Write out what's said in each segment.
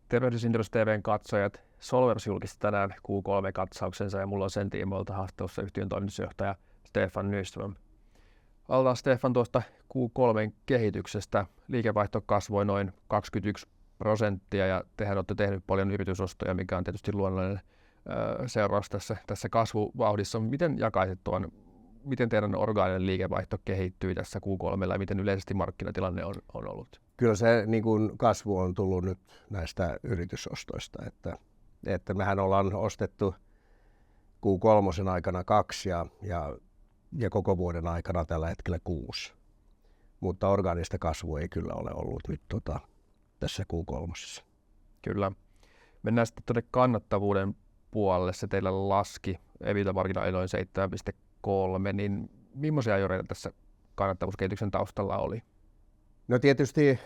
Tervehdys Inderes TV:n katsojat. Solvers julkisti tänään Q3-katsauksensa ja mulla on sen tiimoilta haastattelussa yhtiön toimitusjohtaja Stefan Nyström. Aloitetaan Stefan tuosta Q3-kehityksestä. Liikevaihto kasvoi noin 21% ja tehän olette tehnyt paljon yritysostoja, mikä on tietysti luonnollinen seuraus tässä kasvuvauhdissa. Miten jakaisit tuon, miten teidän orgaaninen liikevaihto kehittyy tässä Q3 ja miten yleisesti markkinatilanne on ollut? Kyllä se niin kuin kasvu on tullut nyt näistä yritysostoista, että mehän ollaan ostettu Q3 aikana 2 ja koko vuoden aikana tällä hetkellä 6. Mutta orgaanista kasvua ei kyllä ole ollut nyt tässä Q3. Kyllä. Mennään sitten tuonne kannattavuuden puolelle. Se teillä laski EBITDA-marginaali noin 7,3, niin millaisia ajoreita tässä kannattavuuskehityksen taustalla oli? No tietysti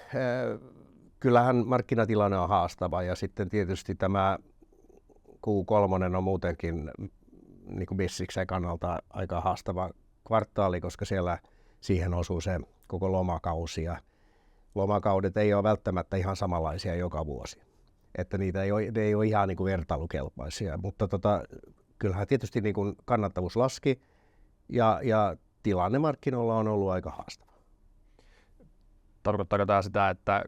kyllähän markkinatilanne on haastava ja sitten tietysti tämä Q3 on muutenkin niin kuin bissiksen kannalta aika haastava kvartaali, koska siellä siihen osuu se koko lomakausi ja lomakaudet ei ole välttämättä ihan samanlaisia joka vuosi. Että ne ei ole ihan niin kuin vertailukelpoisia, mutta kyllähän tietysti niin kuin kannattavuus laski ja tilanne markkinoilla on ollut aika haastava. Tarkoittaako tämä sitä, että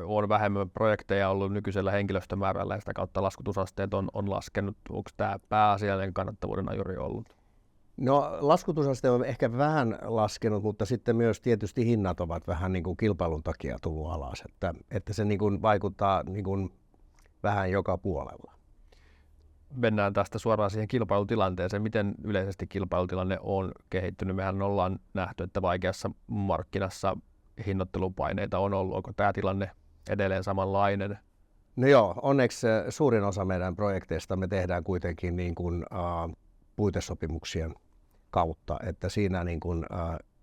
on vähemmän projekteja ollut nykyisellä henkilöstömäärällä ja sitä kautta laskutusasteet on laskenut? Onko tämä pääasiallinen kannattavuuden ajuri ollut? No laskutusaste on ehkä vähän laskenut, mutta sitten myös tietysti hinnat ovat vähän niin kuin kilpailun takia tullut alas, että se niin kuin vaikuttaa niin kuin vähän joka puolella. Mennään tästä suoraan siihen kilpailutilanteeseen. Miten yleisesti kilpailutilanne on kehittynyt? Mehän ollaan nähty, että vaikeassa markkinassa hinnoittelupaineita on ollut. Onko tämä tilanne edelleen samanlainen? No joo, onneksi suurin osa meidän projekteista me tehdään kuitenkin niin kuin, puitesopimuksien kautta, että siinä niin kuin,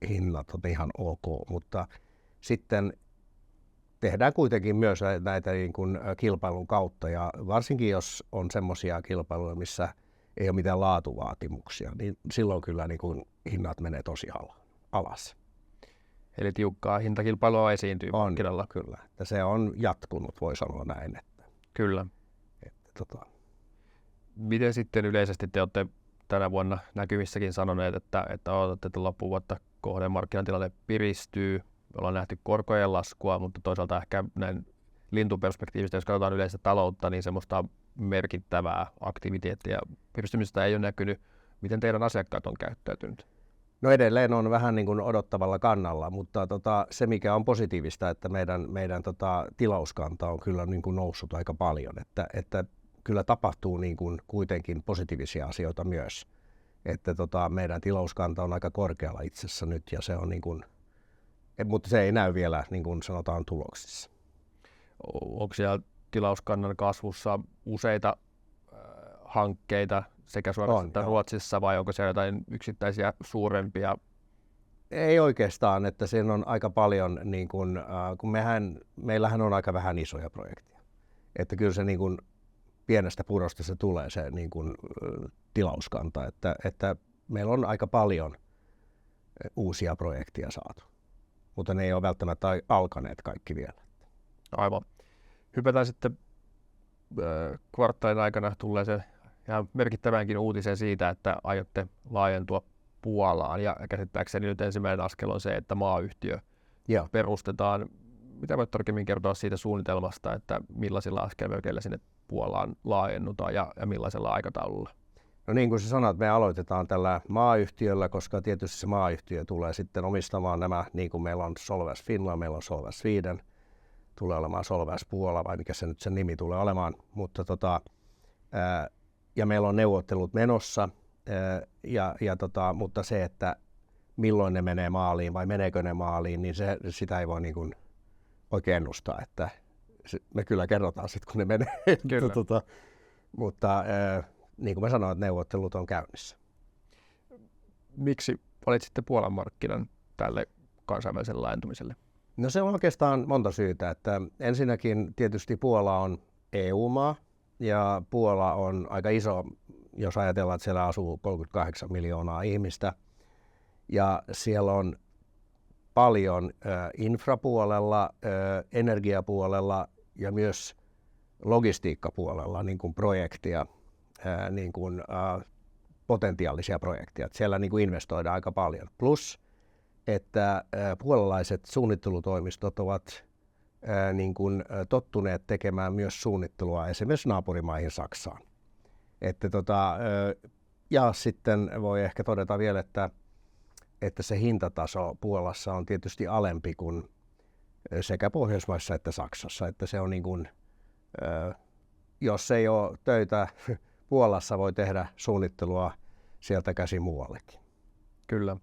hinnat on ihan ok, mutta sitten tehdään kuitenkin myös näitä niin kuin kilpailun kautta ja varsinkin jos on semmoisia kilpailuja, missä ei ole mitään laatuvaatimuksia, niin silloin kyllä niin kuin hinnat menee tosi alas. Eli tiukkaa hintakilpailua esiintyy markkinoilla. Kyllä, että se on jatkunut, voi sanoa näin. Kyllä. Miten sitten yleisesti te olette tänä vuonna näkymissäkin sanoneet, että odotatte, että loppuvuotta kohden markkinatilanne piristyy? Ollaan nähty korkojen laskua, mutta toisaalta ehkä näin lintuperspektiivistä, jos katsotaan yleistä taloutta, niin semmoista merkittävää aktiviteettia piristymisestä ei ole näkynyt. Miten teidän asiakkaat on käyttäytynyt? No edelleen on vähän niin kuin odottavalla kannalla, mutta se mikä on positiivista, että meidän tilauskanta on kyllä niin kuin noussut aika paljon, että kyllä tapahtuu niin kuin kuitenkin positiivisia asioita myös, että meidän tilauskanta on aika korkealla itse asiassa nyt ja se on niin kuin, mutta se ei näy vielä niin kuin sanotaan tuloksissa. Onko siellä tilauskannan kasvussa useita hankkeita sekä Suomessa että Ruotsissa vai onko siellä jotain yksittäisiä suurempia? Ei oikeastaan, että siinä on aika paljon, niin kun meillähän on aika vähän isoja projekteja. Että kyllä se niin kun pienestä purosta se tulee se niin kun, tilauskanta, että meillä on aika paljon uusia projekteja saatu, mutta ne ei ole välttämättä alkaneet kaikki vielä. Aivan. Hypätään sitten kvartaalin aikana tulleeseen ihan merkittäväänkin uutisen siitä, että aiotte laajentua Puolaan ja käsittääkseni nyt ensimmäinen askel on se, että maayhtiö perustetaan. Mitä voit tarkemmin kertoa siitä suunnitelmasta, että millaisilla askelmerkeillä sinne Puolaan laajennutaan ja millaisella aikataululla? No niin kuin sä sanoit, me aloitetaan tällä maayhtiöllä, koska tietysti se maayhtiö tulee sitten omistamaan nämä, niin kuin meillä on Solvers Finland, meillä on Solvers Sweden, tulee olemaan Solvers Puola vai mikä se nyt sen nimi tulee olemaan, mutta ja meillä on neuvottelut menossa, mutta se, että milloin ne menee maaliin vai meneekö ne maaliin, niin sitä ei voi niin kuin oikein ennustaa, että me kyllä kerrotaan sitten, kun ne menee. Mutta niin kuin mä sanoin, että neuvottelut on käynnissä. Miksi valitsitte Puolan markkinan tälle kansainväliselle laajentumiselle? No se on oikeastaan monta syytä. Että ensinnäkin tietysti Puola on EU-maa ja Puola on aika iso, jos ajatellaan, että siellä asuu 38 miljoonaa ihmistä. Ja siellä on paljon infrapuolella, energiapuolella ja myös logistiikkapuolella niin kuin projektia, niin kuin, potentiaalisia projekteja. Että siellä niin kuin investoidaan aika paljon. Plus, että puolalaiset suunnittelutoimistot ovat niin kuin, tottuneet tekemään myös suunnittelua esimerkiksi naapurimaihin Saksaan. Että, ja sitten voi ehkä todeta vielä, että se hintataso Puolassa on tietysti alempi kuin sekä Pohjoismaissa että Saksassa. Että se on niin kuin, jos ei ole töitä Puolassa, voi tehdä suunnittelua sieltä käsin muuallekin. Kyllä.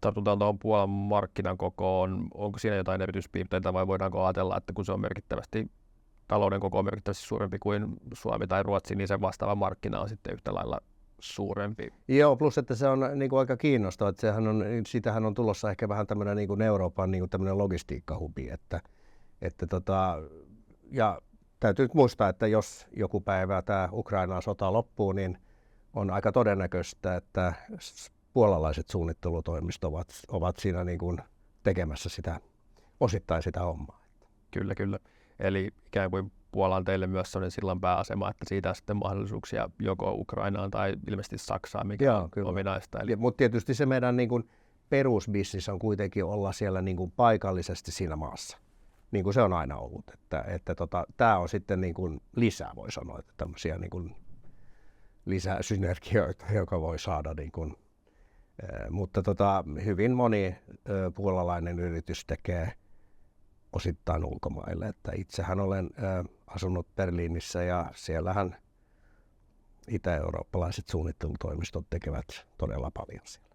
Tartutaan tuohon Puolan markkinan kokoon. Onko siinä jotain erityispiirteitä vai voidaanko ajatella, että kun se on merkittävästi, talouden koko on merkittävästi suurempi kuin Suomi tai Ruotsi, niin sen vastaava markkina on sitten yhtä lailla suurempi? Joo, plus että se on niin kuin aika kiinnostavaa, että siitähän on tulossa ehkä vähän tämmöinen niin kuin Euroopan niin kuin tämmöinen logistiikkahubi, ja täytyy nyt muistaa, että jos joku päivä tämä Ukrainan sota loppuu, niin on aika todennäköistä, että puolalaiset suunnittelutoimistot ovat siinä niin kuin tekemässä osittain sitä hommaa. Kyllä, kyllä. Eli ikään kuin Puola on teille myös sellainen sillanpääasema, että siitä on sitten mahdollisuuksia joko Ukrainaan tai ilmeisesti Saksaan, mikä on ominaista. Mutta tietysti se meidän niin kuin perusbisnis on kuitenkin olla siellä niin kuin paikallisesti siinä maassa, niin kuin se on aina ollut. Tämä on sitten niin kuin lisää, voi sanoa, että tämmöisiä niin kuin lisää synergioita, joka voi saada. Niin kuin, mutta hyvin moni puolalainen yritys tekee osittain ulkomaille. Että itsehän olen asunut Berliinissä ja siellähän itä-eurooppalaiset suunnittelutoimistot tekevät todella paljon siellä.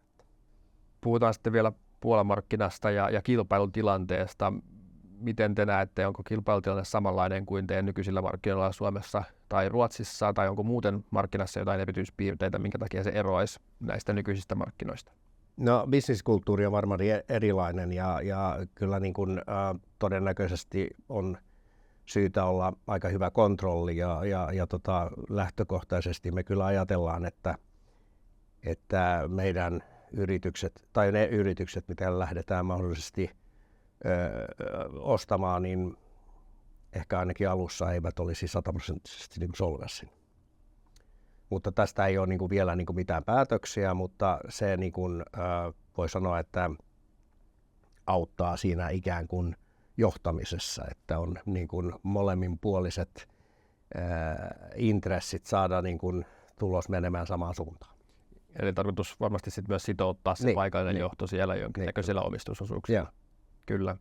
Puhutaan sitten vielä Puolan markkinasta ja kilpailutilanteesta. Miten te näette, onko kilpailutilanne samanlainen kuin teidän nykyisillä markkinoilla Suomessa tai Ruotsissa, tai onko muuten markkinassa jotain erityispiirteitä, minkä takia se eroaisi näistä nykyisistä markkinoista? No, bisniskulttuuri on varmaan erilainen ja kyllä niin kuin, todennäköisesti on syytä olla aika hyvä kontrolli ja lähtökohtaisesti me kyllä ajatellaan, että meidän yritykset tai ne yritykset, mitä lähdetään mahdollisesti ostamaan, niin ehkä ainakin alussa eivät olisi 100% niin solvenssin. Mutta tästä ei ole niin kuin vielä niin kuin mitään päätöksiä, mutta se niin kuin, voi sanoa, että auttaa siinä ikään kuin johtamisessa, että on niin kuin molemminpuoliset intressit saada niin kuin tulos menemään samaan suuntaan. Eli tarkoitus varmasti sitten myös sitouttaa se paikallinen johto siellä jonkinnäköisillä omistusosuuksilla. Kyllä.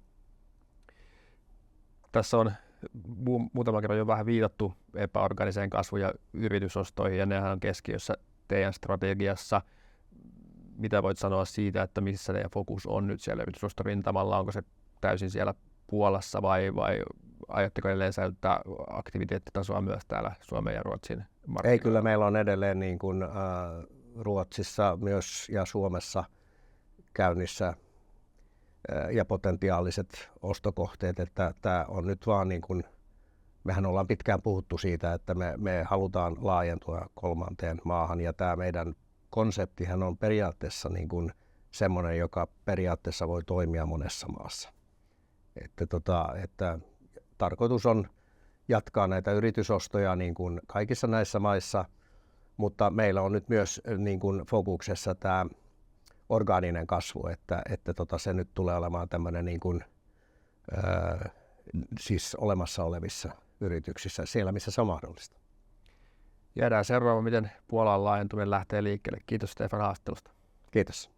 Tässä on muutaman kerran jo vähän viitattu epäorganiseen kasvu- ja yritysostoihin, ja nehän on keskiössä teidän strategiassa. Mitä voit sanoa siitä, että missä teidän fokus on nyt siellä yritysostorintamalla? Onko se täysin siellä Puolassa vai aiotteko edelleen säilyttää aktiviteettitasoa myös täällä Suomen ja Ruotsin markkinoilla? Ei, kyllä meillä on edelleen niin kuin, Ruotsissa myös ja Suomessa käynnissä ja potentiaaliset ostokohteet, että tämä on nyt vaan niin kuin, mehän ollaan pitkään puhuttu siitä, että me halutaan laajentua 3. maahan ja tämä meidän konseptihan on periaatteessa niin kuin semmoinen, joka periaatteessa voi toimia monessa maassa. Että tarkoitus on jatkaa näitä yritysostoja niin kuin kaikissa näissä maissa, mutta meillä on nyt myös niin kuin fokuksessa tämä orgaaninen kasvu, että se nyt tulee olemaan tämmöinen niin kuin, siis olemassa olevissa yrityksissä siellä, missä se on mahdollista. Jäädään seuraava, miten Puolan laajentuminen lähtee liikkeelle. Kiitos Stefan haastattelusta. Kiitos.